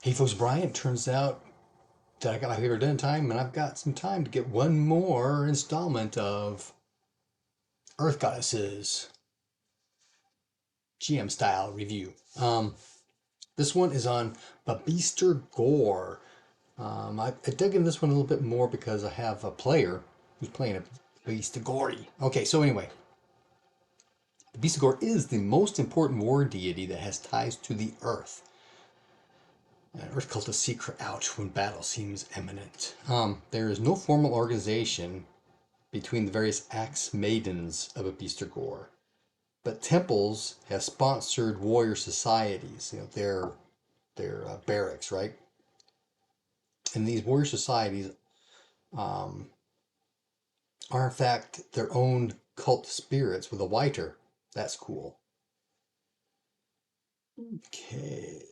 Hey folks, Brian, turns out that I got my paper done in time and I've got some time to get one more installment of Earth Goddesses GM style review. This one is on Babeester Gore. I dug into this one a little bit more because I have a player who's playing a Babeester Gory. Okay, so anyway, the Babeester Gore is the most important war deity that has ties to the Earth. Earth cultists seek her out when battle seems imminent. There is no formal organization between the various axe maidens of Babeester Gore, but temples have sponsored warrior societies. You know, their barracks, right? And these warrior societies um, are in fact their own cult spirits with a whiter. That's cool. Okay.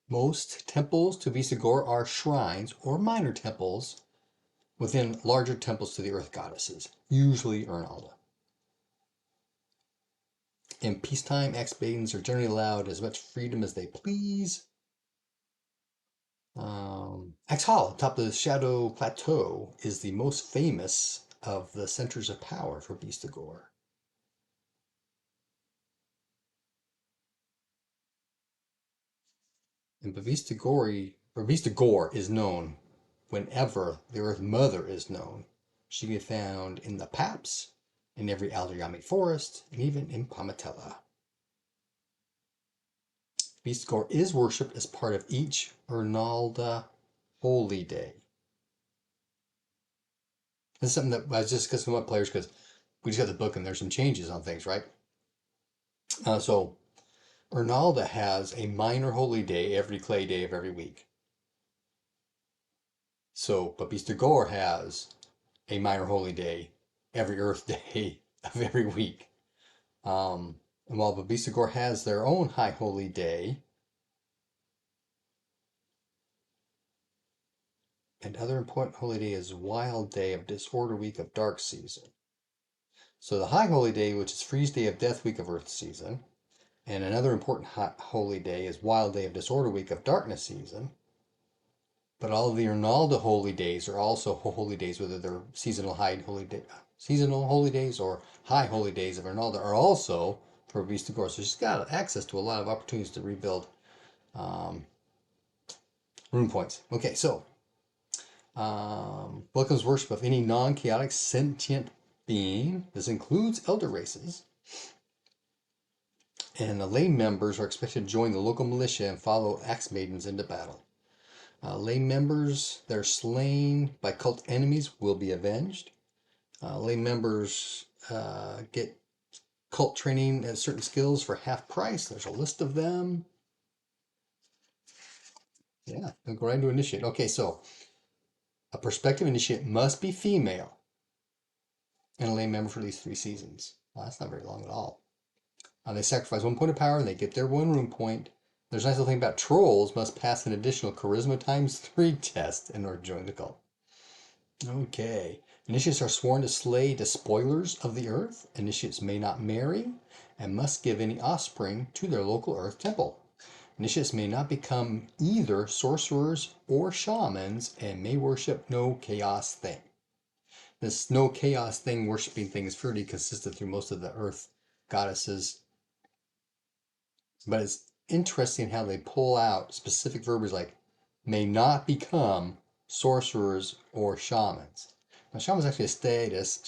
Most temples to Babeester Gore are shrines or minor temples within larger temples to the earth goddesses, usually Ernalda. In peacetime, ex-maidens are generally allowed as much freedom as they please. Axe Hall, atop the Shadow Plateau, is the most famous of the centers of power for Babeester Gore. And Babeester Gore is known whenever the Earth Mother is known. She can be found in the Paps, in every Alderiamic forest, and even in Pamatella. Babeester Gore is worshipped as part of each Ernalda holy day. This is something that I was just discussing with my players because we just got the book and there's some changes on things, right? So Ernalda has a minor holy day every clay day of every week. So Babeester Gore has a minor holy day every Earth day of every week. And while Babeester Gore has their own high holy day, and other important holy day is Wild Day of Disorder Week of Dark Season. So the high holy day, which is Freeze Day of Death Week of Earth Season, and another important holy day is Wild Day of Disorder Week of Darkness Season. But all of the Ernalda holy days are also holy days, whether they're seasonal holy days or high holy days of Ernalda are also for Babeester Gore. So she's got access to a lot of opportunities to rebuild rune points. Okay, so welcomes worship of any non-chaotic sentient being. This includes elder races. And the lay members are expected to join the local militia and follow axe maidens into battle. Lay members that are slain by cult enemies will be avenged. Lay members get cult training and certain skills for half price. There's a list of them. Yeah, they'll go right into initiate. Okay, so a prospective initiate must be female and a lay member for at least 3 seasons. Well, that's not very long at all. They sacrifice 1 point of power and they get their 1 rune point. There's a nice little thing about trolls must pass an additional charisma ×3 test in order to join the cult. Okay. Initiates are sworn to slay despoilers of the earth. Initiates may not marry and must give any offspring to their local earth temple. Initiates may not become either sorcerers or shamans and may worship no chaos thing. This no chaos thing worshiping thing is fairly consistent through most of the earth goddesses. But it's interesting how they pull out specific verbiage like may not become sorcerers or shamans. Now, shaman's actually a status.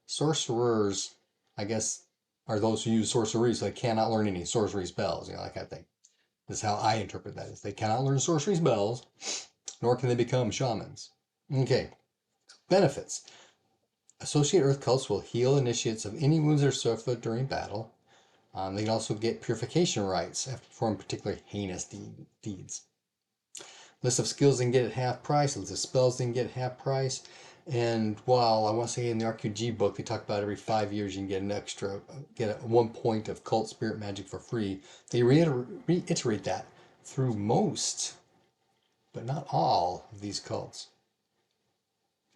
Sorcerers, I guess, are those who use sorcery, so they cannot learn any sorcery spells, you know, that kind of thing. This is how I interpret that. Is they cannot learn sorcery spells, nor can they become shamans. Okay, benefits. Associate Earth cults will heal initiates of any wounds that are suffered during battle. They can also get purification rites after performing particularly heinous deeds. List of skills they can get at half price, list of spells they can get at half price. And while I want to say in the RQG book they talk about every 5 years you can get 1 point of cult spirit magic for free, they reiterate that through most, but not all, of these cults.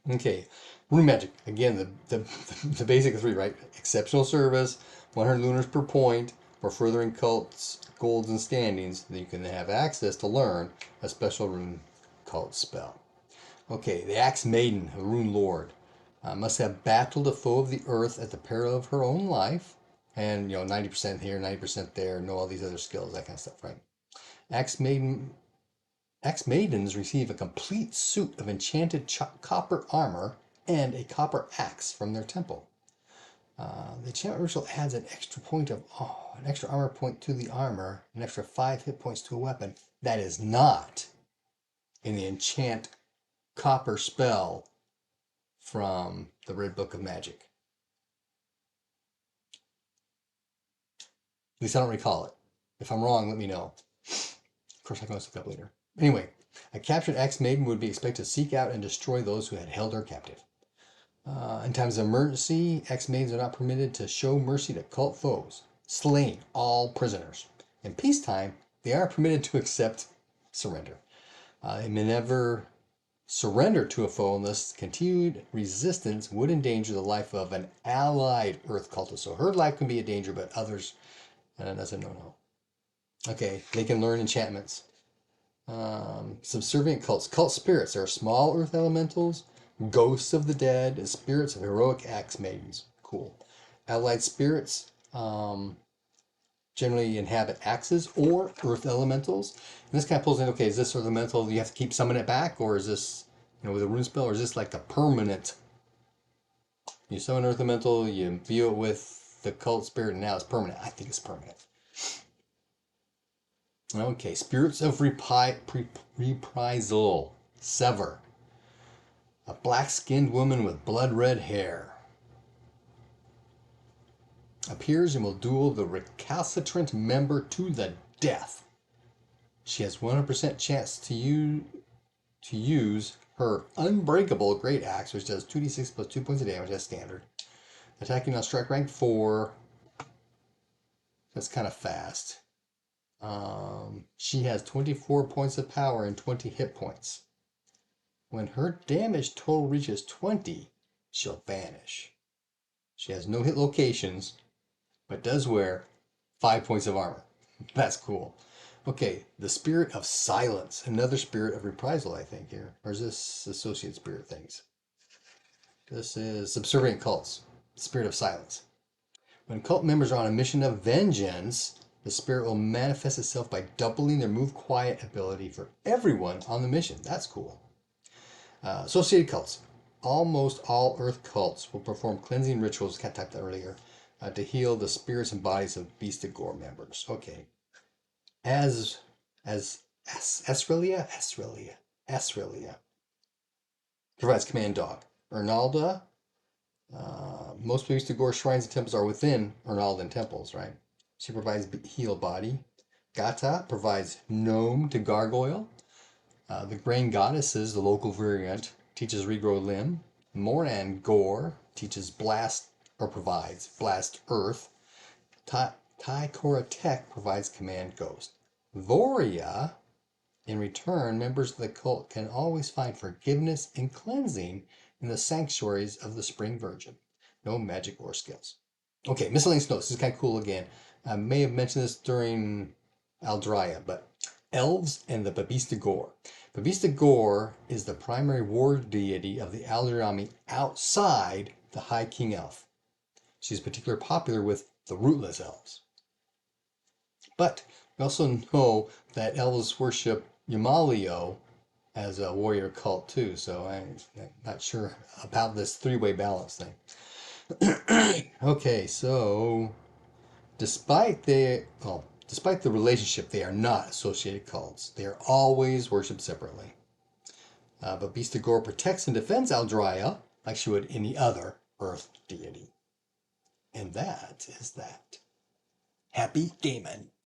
Okay, rune magic. Again, the basic 3, right? Exceptional service, 100 lunars per point, For furthering cults, goals, and standings, you can have access to learn a special rune cult spell. Okay, the Axe Maiden, the Rune Lord, must have battled a foe of the earth at the peril of her own life. And, 90% here, 90% there, know all these other skills, that kind of stuff, right? Axe Maidens receive a complete suit of enchanted copper armor and a copper axe from their temple. The enchantment ritual adds an extra armor point to the armor, an extra 5 hit points to a weapon. That is not in the enchant copper spell from the Red Book of Magic. At least I don't recall it. If I'm wrong, let me know. Of course, I can always look up later. Anyway, a captured Axe Maiden would be expected to seek out and destroy those who had held her captive. In times of emergency, Axe Maidens are not permitted to show mercy to cult foes, slaying all prisoners. In peacetime, they are permitted to accept surrender. They may never surrender to a foe unless continued resistance would endanger the life of an allied Earth cultist. So her life can be a danger, but others, that's a no-no. Okay, they can learn enchantments. Subservient cults. Cult spirits are small Earth elementals, ghosts of the dead, and spirits of heroic Axe Maidens. Cool. Allied spirits generally inhabit axes or Earth elementals. And this kind of pulls in, okay, is this elemental, you have to keep summoning it back, or is this, with a rune spell, or is this like a permanent? You summon Earth elemental, you imbue it with the cult spirit, and now it's permanent. I think it's permanent. Okay, spirits of reprisal. Sever. A black-skinned woman with blood-red hair appears and will duel the recalcitrant member to the death. She has 100% chance to use her unbreakable great axe, which does 2d6 plus 2 points of damage. That's standard. Attacking on strike rank 4. That's kind of fast. She has 24 points of power and 20 hit points. When her damage total reaches 20, she'll vanish. She has no hit locations, but does wear 5 points of armor. That's cool. Okay, the Spirit of Silence. Another Spirit of Reprisal, I think, here. Or is this Associate Spirit things? This is Subservient Cults. Spirit of Silence. When cult members are on a mission of vengeance, the spirit will manifest itself by doubling their move quiet ability for everyone on the mission. That's cool. Associated cults. Almost all Earth cults will perform cleansing rituals, I typed that earlier, to heal the spirits and bodies of Babeester Gore members. Okay. Esrelia provides command dog. Ernalda. Most Babeester Gore shrines and temples are within Ernaldan temples, right? She provides heal body. Gata provides gnome to gargoyle. The Grain Goddesses, the local variant, teaches regrow limb. Moran Gore teaches provides blast earth. Tai Koratek provides command ghost. Voria, in return, members of the cult can always find forgiveness and cleansing in the sanctuaries of the Spring Virgin. No magic or skills. Okay, miscellaneous notes. This is kind of cool again. I may have mentioned this during Aldrya, but elves and the Babeester Gore. Babeester Gore is the primary war deity of the Aldrya army outside the High King Elf. She's particularly popular with the rootless elves. But we also know that elves worship Yamalio as a warrior cult too, so I'm not sure about this three-way balance thing. Okay, so despite the relationship, they are not associated cults. They are always worshipped separately. But Babeester Gore protects and defends Aldrya like she would any other Earth deity. And that is that. Happy gaming!